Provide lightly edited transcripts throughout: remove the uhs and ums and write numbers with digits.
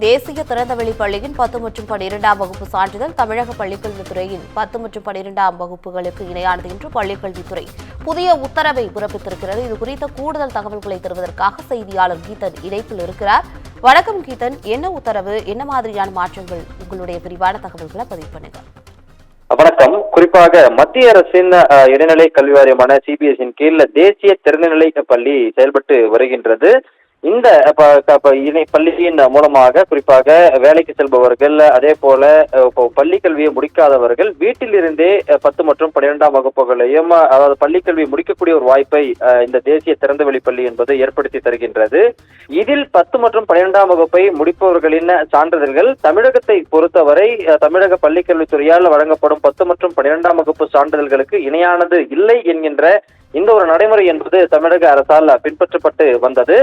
தேசிய திறந்தவெளி பள்ளியின் 10 மற்றும் 12ஆம் வகுப்பு சான்றிதழ் தமிழக பள்ளிக்கல்வித்துறையின் 10 மற்றும் 12ஆம் வகுப்புகளுக்கு இணையானது என்று பள்ளிக்கல்வித்துறை புதிய உத்தரவை பிறப்பித்திருக்கிறது. இதுகுறித்த கூடுதல் தகவல்களை தருவதற்காக செய்தியாளர் கீதன் இணைப்பில் இருக்கிறார். வணக்கம் கீதன், என்ன உத்தரவு, என்ன மாதிரியான மாற்றங்கள், உங்களுடைய விரிவான தகவல்களை பதிவு பண்ணுங்க. வணக்கம். குறிப்பாக மத்திய அரசின் இடைநிலை கல்வி வாரியமான சிபிஎஸ்இன் கீழ் தேசிய திறந்தநிலை பள்ளி செயல்பட்டு வருகின்றது. இந்த பள்ளியின் மூலமாக குறிப்பாக வேலைக்கு செல்பவர்கள், அதே போல பள்ளி கல்வியை முடிக்காதவர்கள் வீட்டில் இருந்தே 10 மற்றும் 12ஆம் வகுப்புகளையும், அதாவது பள்ளி கல்வியை முடிக்கக்கூடிய ஒரு வாய்ப்பை இந்த தேசிய திறந்தவெளி பள்ளி என்பது ஏற்படுத்தி தருகின்றது. இதில் 10 மற்றும் 12ஆம் வகுப்பை முடிப்பவர்களின் சான்றிதழ்கள் தமிழகத்தை பொறுத்தவரை தமிழக பள்ளிக்கல்வித்துறையால் வழங்கப்படும் 10 மற்றும் 12ஆம் வகுப்பு சான்றிதழ்களுக்கு இணையானது இல்லை என்கின்ற இந்த ஒரு நடைமுறை என்பது தமிழக அரசால் பின்பற்றப்பட்டு வந்தது.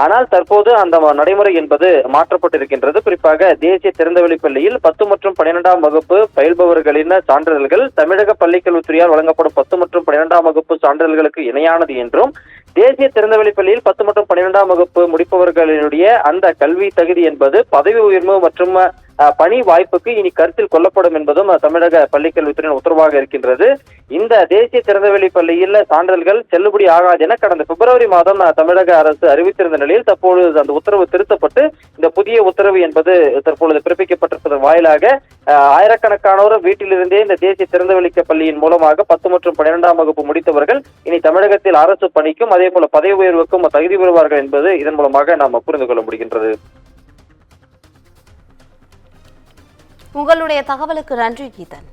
ஆனால் தற்போது அந்த நடைமுறை என்பது மாற்றப்பட்டிருக்கின்றது. குறிப்பாக தேசிய திறந்தவெளி பள்ளியில் 10 மற்றும் 12ஆம் வகுப்பு பயில்பவர்களின் சான்றிதழ்கள் தமிழக பள்ளிக்கல்வித்துறையால் வழங்கப்படும் 10 மற்றும் 12ஆம் வகுப்பு சான்றிதழ்களுக்கு இணையானது என்றும், தேசிய திறந்தவெளி பள்ளியில் 10 மற்றும் 12ஆம் வகுப்பு முடிப்பவர்களினுடைய அந்த கல்வி தகுதி என்பது பதவி உயர்வு மற்றும் பணி வாய்ப்புக்கு இனி கருத்தில் கொள்ளப்படும் என்பதும் தமிழக பள்ளிக்கல்வித்துறையின் உத்தரவாக இருக்கின்றது. இந்த தேசிய திறந்தவெளி பள்ளியில் சான்றிதழ்கள் செல்லுபடி ஆகாது என கடந்த பிப்ரவரி மாதம் தமிழக அரசு அறிவித்திருந்த நிலையில் தற்பொழுது அந்த உத்தரவு திருத்தப்பட்டு இந்த புதிய உத்தரவு என்பது தற்பொழுது பிறப்பிக்கப்பட்டிருப்பதன் வாயிலாக ஆயிரக்கணக்கானோர் வீட்டிலிருந்தே இந்த தேசிய திறந்தவெளி பள்ளியின் மூலமாக 10 மற்றும் 12ஆம் வகுப்பு முடித்தவர்கள் இனி தமிழகத்தில் அரசு பணிக்கும் அதே போல பதவி உயர்வுக்கும் தகுதி பெறுவார்கள் என்பது இதன் மூலமாக நாம் புரிந்து கொள்ள முடிகின்றது. உங்களுடைய தகவலுக்கு நன்றி கீதன்.